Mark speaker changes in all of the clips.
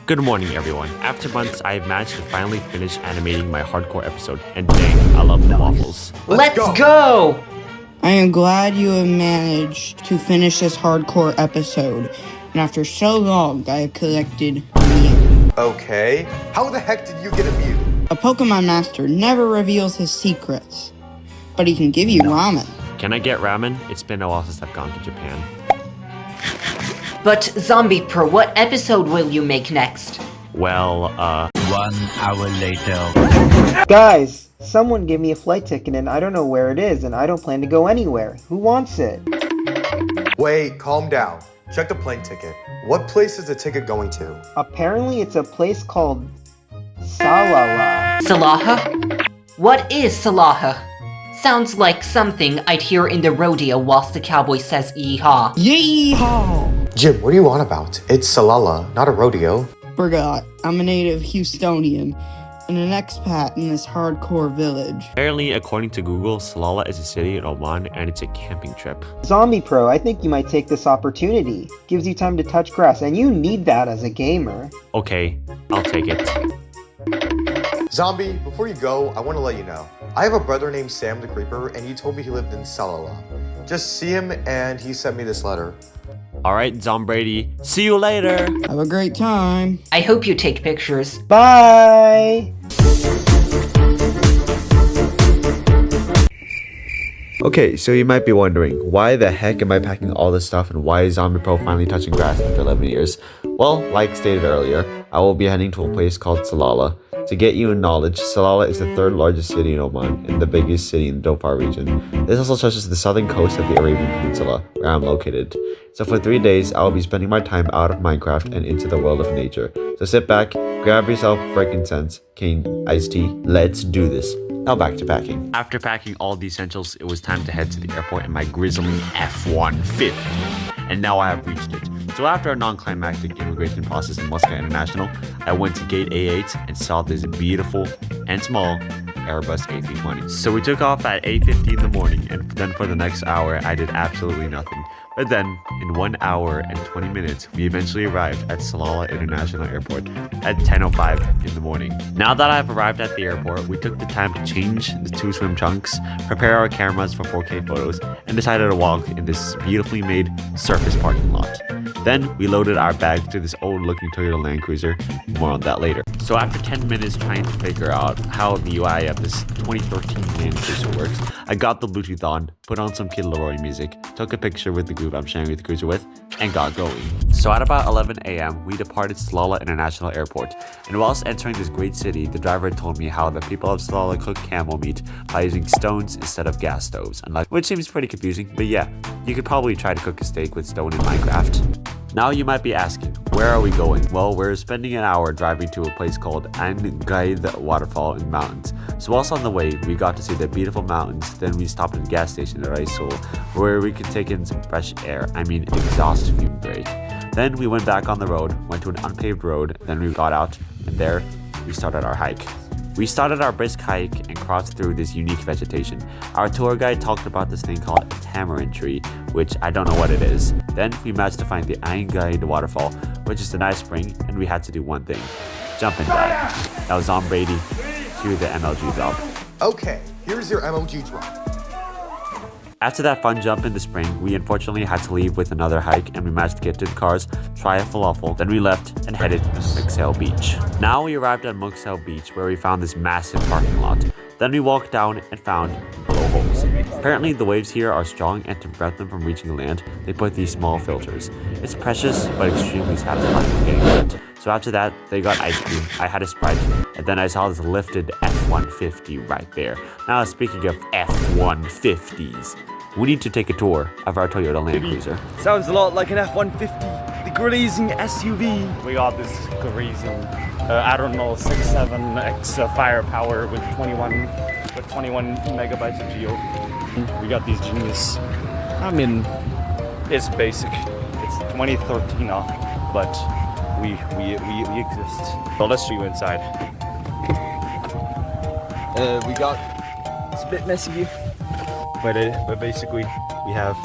Speaker 1: Good morning, everyone. After months, I have managed to finally finish animating my hardcore episode, and dang, I love the waffles.
Speaker 2: Let's go!
Speaker 3: I am glad you have managed to finish this hardcore episode, and after so long, I have collected Mew.
Speaker 4: Okay, how the heck did you get a Mew?
Speaker 3: A Pokemon Master never reveals his secrets, but he can give you ramen.
Speaker 1: Can I get ramen? It's been a while since I've gone to Japan.
Speaker 2: But Zombie Pro, what episode will you make next?
Speaker 1: Well,
Speaker 5: 1 hour later.
Speaker 6: Guys, someone gave me a flight ticket and I don't know where it is and I don't plan to go anywhere. Who wants it?
Speaker 4: Wait, calm down. Check the plane ticket. What place is the ticket going to?
Speaker 6: Apparently it's a place called Salalah.
Speaker 2: Salalah? What is Salalah? Sounds like something I'd hear in the rodeo whilst the cowboy says yeehaw.
Speaker 3: Yeehaw!
Speaker 4: Jim, what are you on about? It's Salalah, not a rodeo.
Speaker 3: Forgot, I'm a native Houstonian and an expat in this hardcore village.
Speaker 1: apparently, according to Google, Salalah is a city in Oman, and it's a camping trip.
Speaker 6: Zombie Pro, I think you might take this opportunity. Gives you time to touch grass and you need that as a gamer.
Speaker 1: Okay, I'll take it.
Speaker 4: Zombie, before you go, I want to let you know. I have a brother named Sam the Creeper, and he told me he lived in Salalah. Just see him, and he sent me this letter.
Speaker 1: Alright, Zombrady, see you later!
Speaker 3: Have a great time.
Speaker 2: I hope you take pictures.
Speaker 6: Bye!
Speaker 1: Okay, so you might be wondering, why the heck am I packing all this stuff and why is Zombie Pro finally touching grass after 11 years? Well, like stated earlier, I will be heading to a place called Salalah. To get you in knowledge, Salalah is the third largest city in Oman and the biggest city in the Dhofar region. This also touches the southern coast of the Arabian Peninsula, where I'm located. So for 3 days, I will be spending my time out of Minecraft and into the world of nature. So sit back, grab yourself frankincense, cane, iced tea, let's do this. Now back to packing. After packing all the essentials, it was time to head to the airport in my grizzly F-150. And now I have reached it. So after a non-climactic immigration process in Moscow International, I went to gate A8 and saw this beautiful and small Airbus A320. So we took off at 8:50 in the morning, and then for the next hour, I did absolutely nothing. But then, in 1 hour and 20 minutes, we eventually arrived at Salalah International Airport at 10:05 in the morning. Now that I've arrived at the airport, we took the time to change the 2 swim trunks, prepare our cameras for 4K photos, and decided to walk in this beautifully made surface parking lot. Then, we loaded our bags to this old-looking Toyota Land Cruiser. More on that later. So after 10 minutes trying to figure out how the UI of this 2013 Land Cruiser works, I got the Bluetooth on, put on some Kid Laroi music, took a picture with the group I'm sharing the cruiser with, and got going. So at about 11 a.m., we departed Salalah International Airport, and whilst entering this great city, the driver told me how the people of Salalah cook camel meat by using stones instead of gas stoves, which seems pretty confusing, but yeah, you could probably try to cook a steak with stone in Minecraft. Now you might be asking, where are we going? Well, we're spending an hour driving to a place called Ain Gaid Waterfall in mountains. So whilst on the way, we got to see the beautiful mountains, then we stopped at a gas station at Raisul, where we could take in some fresh air, exhaust fume break. Then we went back on the road, went to an unpaved road, then we got out, and there we started our hike. We started our brisk hike and crossed through this unique vegetation. Our tour guide talked about this thing called a tamarind tree, which I don't know what it is. Then we managed to find the Ain Gaid waterfall, which is a nice spring, and we had to do one thing: jump and dive. Now Zombrady, cue the MLG drop.
Speaker 4: Okay, here's your MOG drop.
Speaker 1: After that fun jump in the spring, we unfortunately had to leave with another hike, and we managed to get to the cars, try a falafel, then we left and headed to Muxel Beach. Now we arrived at Muxel Beach, where we found this massive parking lot. Then we walked down and found blowholes. Apparently the waves here are strong, and to prevent them from reaching land, they put these small filters. It's precious, but extremely satisfying getting wet. So after that, they got ice cream, I had a Sprite, and then I saw this lifted F-150 right there. Now speaking of F-150s, we need to take a tour of our Toyota Land Cruiser.
Speaker 7: Sounds a lot like an F-150, the grazing SUV.
Speaker 8: We got this grazing, I don't know, 6.7x firepower with 21 megabytes of geo. We got these Genius. It's basic. It's 2013 now, but we exist. So let's show you inside.
Speaker 7: It's a bit messy.
Speaker 8: But basically, we have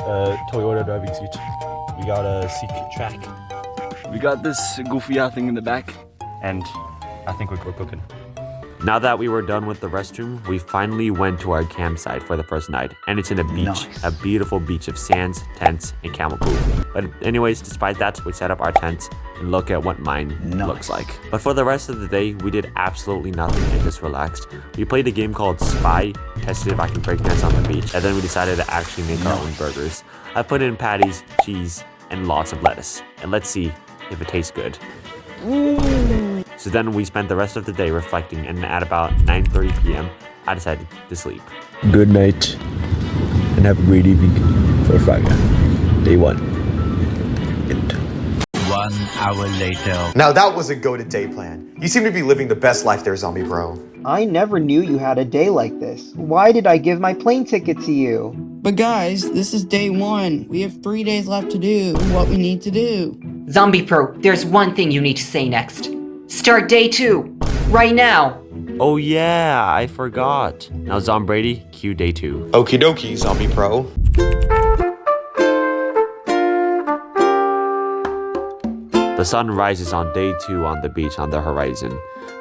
Speaker 8: a Toyota driving seat. We got a seat track.
Speaker 7: We got this goofy thing in the back.
Speaker 8: And I think we're cooking.
Speaker 1: Now that we were done with the restroom, we finally went to our campsite for the first night, and it's in a beach, a beautiful beach of sands, tents, and camel poop. But anyways, despite that, we set up our tents and look at what mine looks like. But for the rest of the day, we did absolutely nothing and just relaxed. We played a game called Spy, tested if I can break nets on the beach, and then we decided to actually make our own burgers. I put in patties, cheese, and lots of lettuce, and let's see if it tastes good. So then we spent the rest of the day reflecting, and at about 9:30 p.m. I decided to sleep.
Speaker 9: Good night and have a great evening for Friday, day 1. End.
Speaker 5: 1 hour later.
Speaker 4: Now that was a goated day plan. You seem to be living the best life there, zombie bro.
Speaker 6: I never knew you had a day like this. Why did I give my plane ticket to you?
Speaker 3: But guys, this is day 1. We have 3 days left to do what we need to do.
Speaker 2: Zombie Pro, there's one thing you need to say next. Start day 2, right now.
Speaker 1: Oh yeah, I forgot. Now Brady, cue day 2.
Speaker 4: Okie dokie, zombie pro.
Speaker 1: The sun rises on day 2 on the beach on the horizon,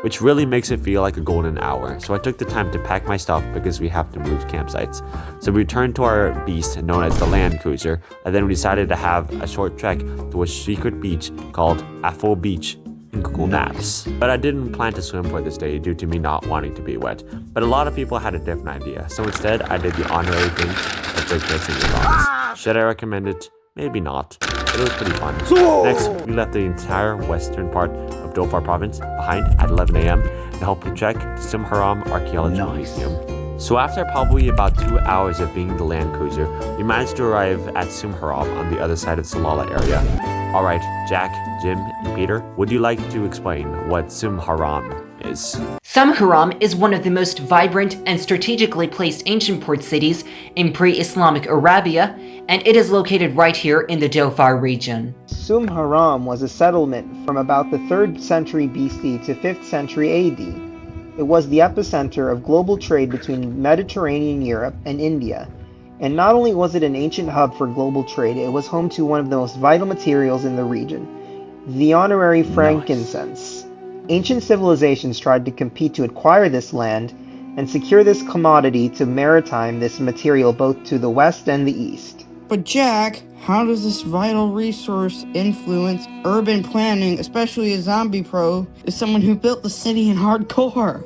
Speaker 1: which really makes it feel like a golden hour. So I took the time to pack my stuff because we have to move campsites. So we returned to our beast known as the Land Cruiser, and then we decided to have a short trek to a secret beach called Afo Beach in Google Maps. But I didn't plan to swim for this day due to me not wanting to be wet. But a lot of people had a different idea, so instead I did the honorary thing of breakdancing the rocks. Should I recommend it? Maybe not, but it was pretty fun. Next, we left the entire western part of Dhofar province behind at 11 a.m. and helped to trek to Simharam Archaeological Museum. So after probably about 2 hours of being the Land Cruiser, we managed to arrive at Simharam on the other side of the Salalah area. Alright, Jack, Jim, and Peter, would you like to explain what Simharam is?
Speaker 2: Simharam is one of the most vibrant and strategically placed ancient port cities in pre-Islamic Arabia, and it is located right here in the Dhofar region.
Speaker 6: Simharam was a settlement from about the 3rd century BC to 5th century AD. It was the epicenter of global trade between Mediterranean Europe and India. And not only was it an ancient hub for global trade, it was home to one of the most vital materials in the region, the honorary frankincense. Ancient civilizations tried to compete to acquire this land and secure this commodity to maritime this material both to the west and the east.
Speaker 3: But Jack, how does this vital resource influence urban planning, especially a zombie pro, as someone who built the city in hardcore?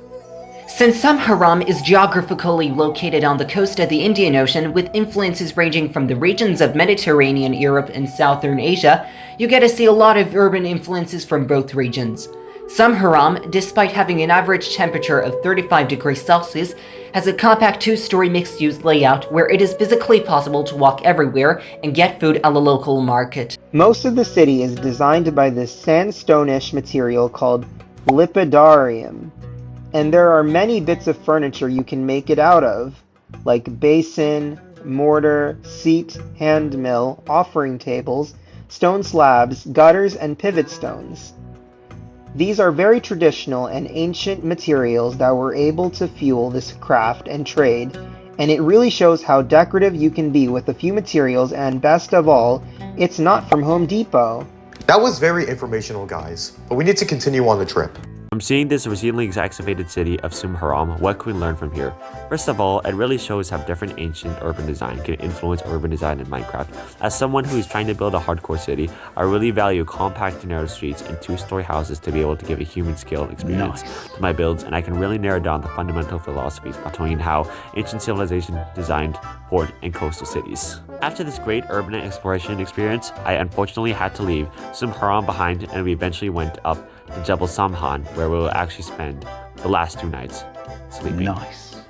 Speaker 2: Since Simharam is geographically located on the coast of the Indian Ocean with influences ranging from the regions of Mediterranean Europe and Southern Asia, you get to see a lot of urban influences from both regions. Simharam, despite having an average temperature of 35 degrees Celsius, has a compact 2-story mixed-use layout where it is physically possible to walk everywhere and get food at the local market.
Speaker 6: Most of the city is designed by this sandstone-ish material called lipidarium. And there are many bits of furniture you can make it out of, like basin, mortar, seat, hand mill, offering tables, stone slabs, gutters, and pivot stones. These are very traditional and ancient materials that were able to fuel this craft and trade, and it really shows how decorative you can be with a few materials, and best of all, it's not from Home Depot.
Speaker 4: That was very informational, guys, but we need to continue on the trip.
Speaker 1: From seeing this recently excavated city of Simharam, what can we learn from here? First of all, it really shows how different ancient urban design can influence urban design in Minecraft. As someone who is trying to build a hardcore city, I really value compact narrow streets and 2-story houses to be able to give a human scale experience to my builds, and I can really narrow down the fundamental philosophies between how ancient civilization designed port and coastal cities. After this great urban exploration experience, I unfortunately had to leave Simharam behind, and we eventually went up to Jebel Samhan, where we will actually spend the last 2 nights sleeping.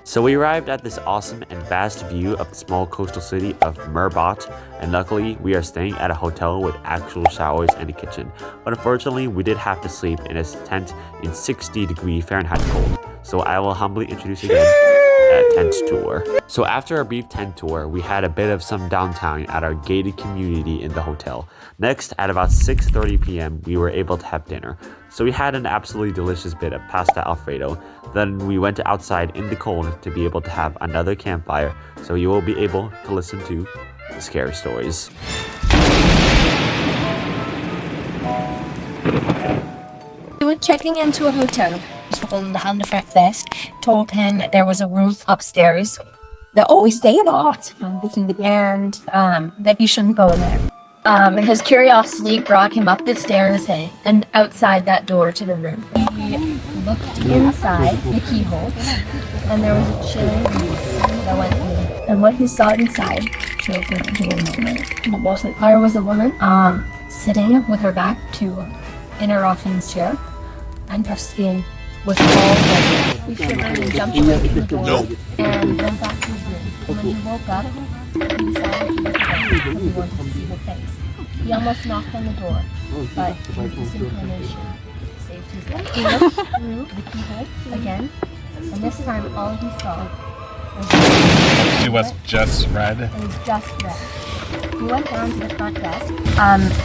Speaker 1: So we arrived at this awesome and vast view of the small coastal city of Mirbat, and luckily we are staying at a hotel with actual showers and a kitchen. But unfortunately, we did have to sleep in a tent in 60-degree Fahrenheit cold. So I will humbly introduce again a tent tour. So after a brief tent tour, we had a bit of some downtime at our gated community in the hotel. Next, at about 6:30 p.m., we were able to have dinner. So we had an absolutely delicious bit of pasta alfredo. Then we went outside in the cold to be able to have another campfire, so you will be able to listen to the scary stories.
Speaker 10: We were checking into a hotel. From the front desk told him that there was a room upstairs that always stay a lot, and that he shouldn't go in there. His curiosity brought him up the stairs and outside that door to the room. He looked inside the keyhole, and there was a chilling breeze that went in. And what he saw inside chilled him into a moment. There was a woman sitting with her back to Inner Roffin's chair, and her skin was all red. He shivered and jumped away from the door and went back to his room. When he woke up, he decided to look around because he wanted to see her face. He almost knocked on the door, but his disinclination saved his life. He looked through the keyhole again, and this time all he saw was
Speaker 8: It was just red.
Speaker 10: It was just red. He went down to the front desk.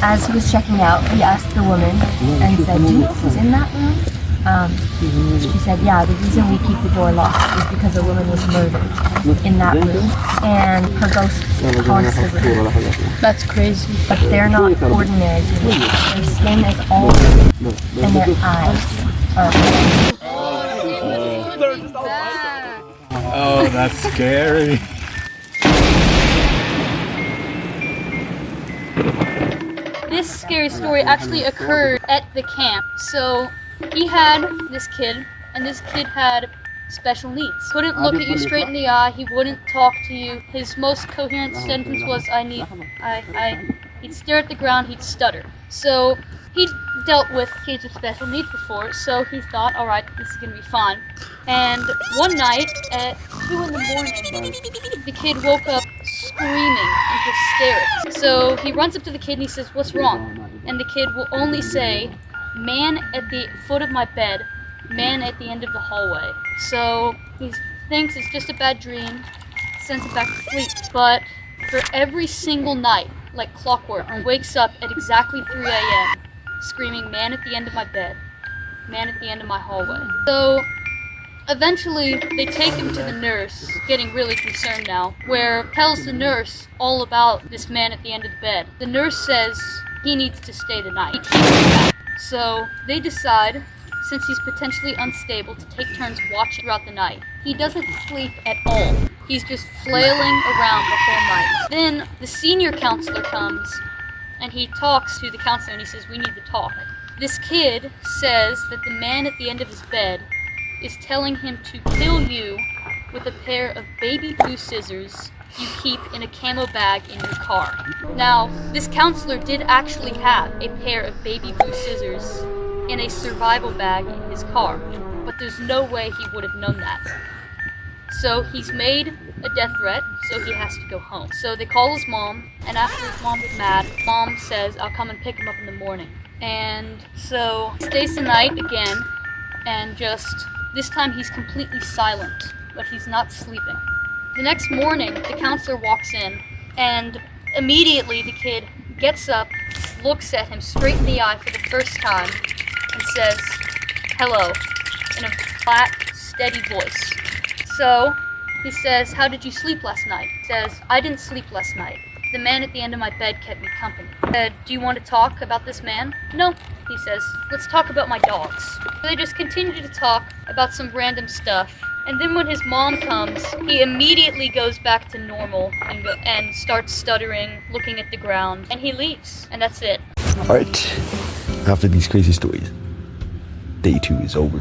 Speaker 10: As he was checking out, he asked the woman and said, "Do you know who's in that room?" She said, "Yeah, the reason we keep the door locked is because a woman was murdered in that room, and her ghost haunts the room." That's crazy. But they're not ordinary humans. Their skin is all red, and their eyes are red.
Speaker 8: Oh, that's scary.
Speaker 11: This scary story actually occurred at the camp. So he had this kid, and this kid had special needs. Couldn't look at you straight in the eye. He wouldn't talk to you. His most coherent sentence was, he'd stare at the ground, he'd stutter. So he'd dealt with kids with special needs before, so he thought, alright, this is gonna be fine. And one night at 2 in the morning, the kid woke up screaming in hysterics. So he runs up to the kid and he says, "What's wrong?" And the kid will only say, "Man at the foot of my bed, man at the end of the hallway." So he thinks it's just a bad dream, sends him back to sleep. But for every single night, like clockwork, wakes up at exactly 3 a.m. screaming, "Man at the end of my bed, man at the end of my hallway." So eventually, they take him to the nurse, getting really concerned now, where tells the nurse all about this man at the end of the bed. The nurse says he needs to stay the night. He can't come back. So they decide, since he's potentially unstable, to take turns watching throughout the night. He doesn't sleep at all. He's just flailing around the whole night. Then the senior counselor comes, and he talks to the counselor, and he says, "We need to talk." This kid says that the man at the end of his bed is telling him to kill you with a pair of baby blue scissors you keep in a camo bag in your car. Now, this counselor did actually have a pair of baby blue scissors in a survival bag in his car, but there's no way he would have known that. So he's made a death threat, so he has to go home. So they call his mom, and after his mom's mad, mom says, "I'll come and pick him up in the morning." And so he stays the night again, and this time he's completely silent, but he's not sleeping. The next morning, the counselor walks in, and immediately the kid gets up, looks at him straight in the eye for the first time, and says, "Hello," in a flat, steady voice. So he says, "How did you sleep last night?" He says, "I didn't sleep last night. The man at the end of my bed kept me company." He said, "Do you want to talk about this man?" "No," he says, "let's talk about my dogs." So they just continue to talk about some random stuff. And then when his mom comes, he immediately goes back to normal and starts stuttering, looking at the ground, and he leaves. And that's it.
Speaker 9: Alright, after these crazy stories, day 2 is over.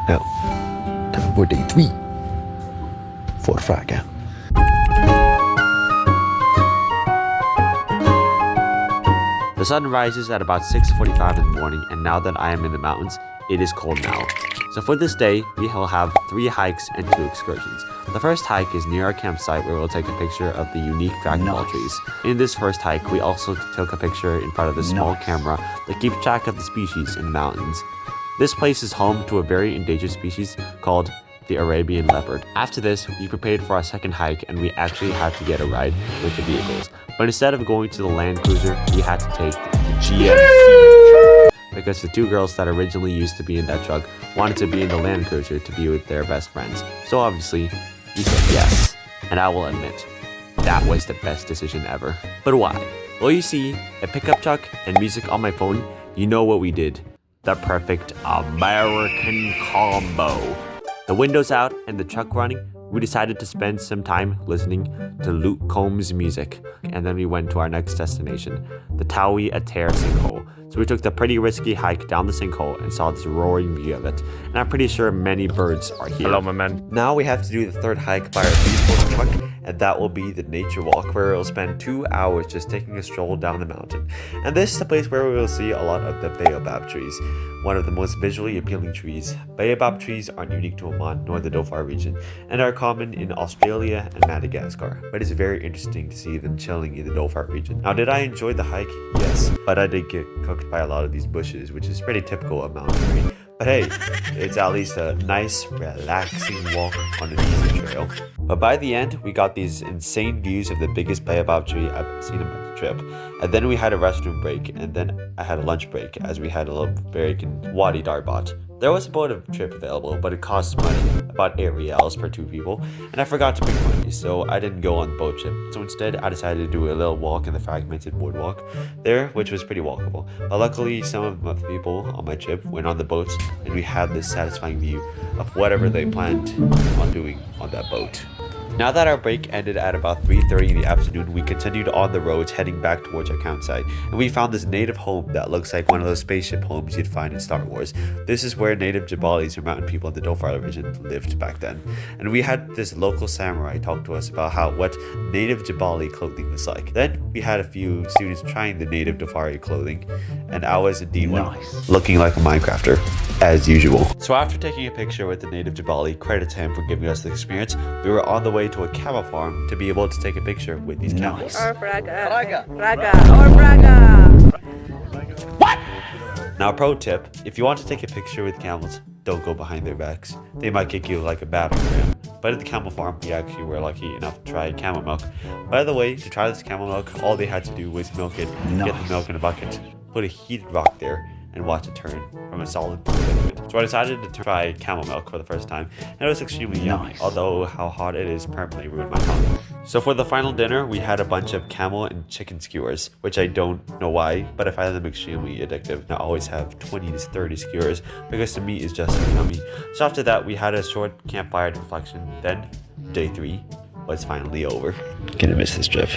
Speaker 9: Now, time for day 3. For Fraga.
Speaker 1: The sun rises at about 6:45 in the morning, and now that I am in the mountains, it is cold now. So for this day, we will have 3 hikes and 2 excursions. The first hike is near our campsite where we'll take a picture of the unique Dragon Ball trees. In this first hike, we also took a picture in front of the small camera that keeps track of the species in the mountains. This place is home to a very endangered species called the Arabian leopard. After this, we prepared for our second hike, and we actually had to get a ride with the vehicles. But instead of going to the Land Cruiser, we had to take the GMC because the 2 girls that originally used to be in that truck wanted to be in the Land Cruiser to be with their best friends. So obviously, we said yes. And I will admit, that was the best decision ever. But why? Well, you see, a pickup truck and music on my phone, you know what we did. The perfect American combo. The windows out and the truck running, we decided to spend some time listening to Luke Combs' music, and then we went to our next destination, the Taui Atair sinkhole. So we took the pretty risky hike down the sinkhole and saw this roaring view of it, and I'm pretty sure many birds are here.
Speaker 8: Hello, my man.
Speaker 1: Now we have to do the third hike by our beautiful truck, and that will be the nature walk, where we'll spend 2 hours just taking a stroll down the mountain. And this is the place where we will see a lot of the baobab trees, one of the most visually appealing trees. Baobab trees aren't unique to Oman nor the Dhofar region, and are common in Australia and Madagascar, but it's very interesting to see them chilling in the Dhofar region. Now, did I enjoy the hike? Yes, but I did get cooked by a lot of these bushes, which is pretty typical of mountain. But hey, it's at least a nice, relaxing walk on an easy trail. But by the end, we got these insane views of the biggest baobab tree I've seen on the trip. And then we had a restroom break, and then I had a lunch break as we had a little break in Wadi Darbat. There was a boat trip available, but it cost money, about 8 rials per 2 people, and I forgot to bring money, so I didn't go on the boat trip. So instead, I decided to do a little walk in the fragmented boardwalk there, which was pretty walkable. But luckily, some of the people on my trip went on the boats, and we had this satisfying view of whatever they planned on doing on that boat. Now that our break ended at about 3:30 in the afternoon, we continued on the roads heading back towards our campsite, and we found this native home that looks like one of those spaceship homes you'd find in Star Wars. This is where native Jabalis or mountain people in the Dhofar region lived back then. And we had this local samurai talk to us about what native Jabali clothing was like. Then we had a few students trying the native Dhofari clothing, and I was indeed looking like a Minecrafter, as usual. So after taking a picture with the native Jabali, credit to him for giving us the experience, we were on the way to a camel farm to be able to take a picture with these camels. What? Now, pro tip, if you want to take a picture with camels, don't go behind their backs. They might kick you like a battering ram. But at the camel farm, we actually were lucky enough to try camel milk. By the way, to try this camel milk, all they had to do was milk it, get the milk in a bucket, put a heated rock there, and watch it turn from a solid to a liquid. So I decided to try camel milk for the first time, and it was extremely yummy, although how hot it is permanently ruined my tongue. So for the final dinner, we had a bunch of camel and chicken skewers, which I don't know why, but I find them extremely addictive. I always have 20 to 30 skewers because the meat is just so yummy. So after that, we had a short campfire reflection. Then day 3 was finally over. Gonna miss this trip.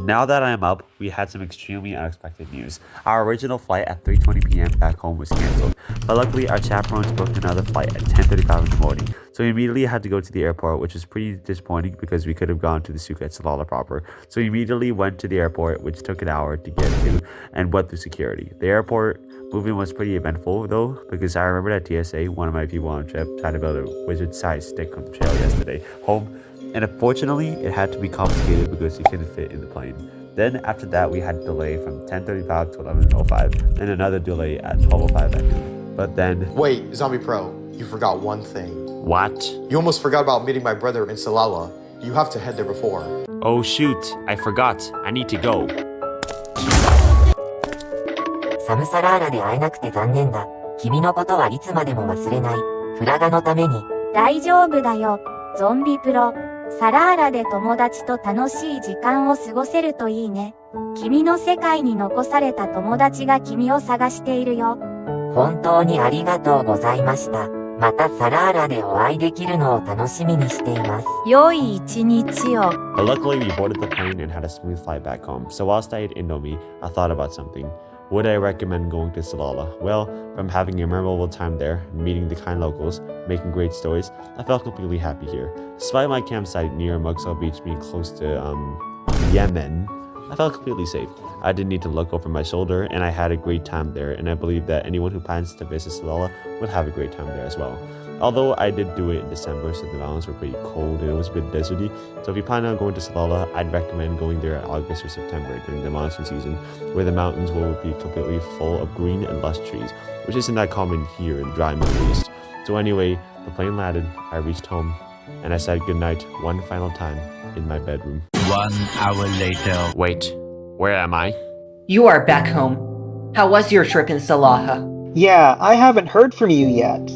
Speaker 1: Now that I am up, we had some extremely unexpected news. Our original flight at 3:20 p.m. back home was cancelled, but luckily our chaperones booked another flight at 10:35 in the morning. So we immediately had to go to the airport, which was pretty disappointing because we could have gone to the souk at Salalah proper. So we immediately went to the airport, which took an hour to get to, and went through security. The airport movement was pretty eventful though, because I remember at TSA, one of my people on the trip tried to build a wizard-sized stick on the trail yesterday home. And unfortunately, it had to be confiscated because it couldn't fit in the plane. Then after that, we had a delay from 10:35 to 11:05, and another delay at 12:05 at noon. But then...
Speaker 4: Wait, Zombie Pro, you forgot one thing.
Speaker 1: What?
Speaker 4: You almost forgot about meeting my brother in Salalah. You have to head there before.
Speaker 1: Oh shoot, I forgot. I need to go.
Speaker 12: サムサラーラで会えなくて残念だ。君のことはいつまでも忘れない。フラガのために。
Speaker 10: 大丈夫だよ、ゾンビプロ。サラーラで友達と楽しい時間を過ごせるといいね。君の世界に残された友達が君を探しているよ。
Speaker 12: 本当にありがとうございました。またサラーラでお会いできるのを楽しみにしています。
Speaker 10: 良い一日を。
Speaker 1: But luckily, we boarded the plane and had a smooth flight back home. So whilst I ate Indomie, I thought about something. Would I recommend going to Salalah? Well, from having a memorable time there, meeting the kind locals, making great stories, I felt completely happy here. Despite my campsite near Mugsal Beach being close to Yemen, I felt completely safe. I didn't need to look over my shoulder, and I had a great time there, and I believe that anyone who plans to visit Salalah would have a great time there as well. Although I did do it in December, so the mountains were pretty cold and it was a bit deserty. So if you plan on going to Salalah, I'd recommend going there in August or September during the monsoon season, where the mountains will be completely full of green and lush trees, which isn't that common here in the dry Middle East. So anyway, the plane landed, I reached home, and I said goodnight one final time in my bedroom.
Speaker 5: 1 hour later.
Speaker 1: Wait, where am I?
Speaker 2: You are back home. How was your trip in Salalah?
Speaker 6: Yeah, I haven't heard from you yet.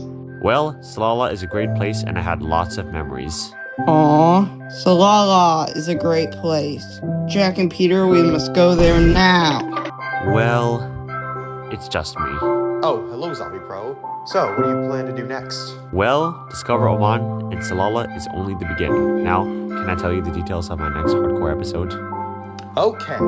Speaker 1: Well, Salalah is a great place and I had lots of memories.
Speaker 3: Aw, Salalah is a great place. Jack and Peter, we must go there now.
Speaker 1: Well, it's just me.
Speaker 4: Oh, hello, Zombie Pro. So, what do you plan to do next?
Speaker 1: Well, discover Oman and Salalah is only the beginning. Now, can I tell you the details of my next hardcore episode?
Speaker 4: Okay,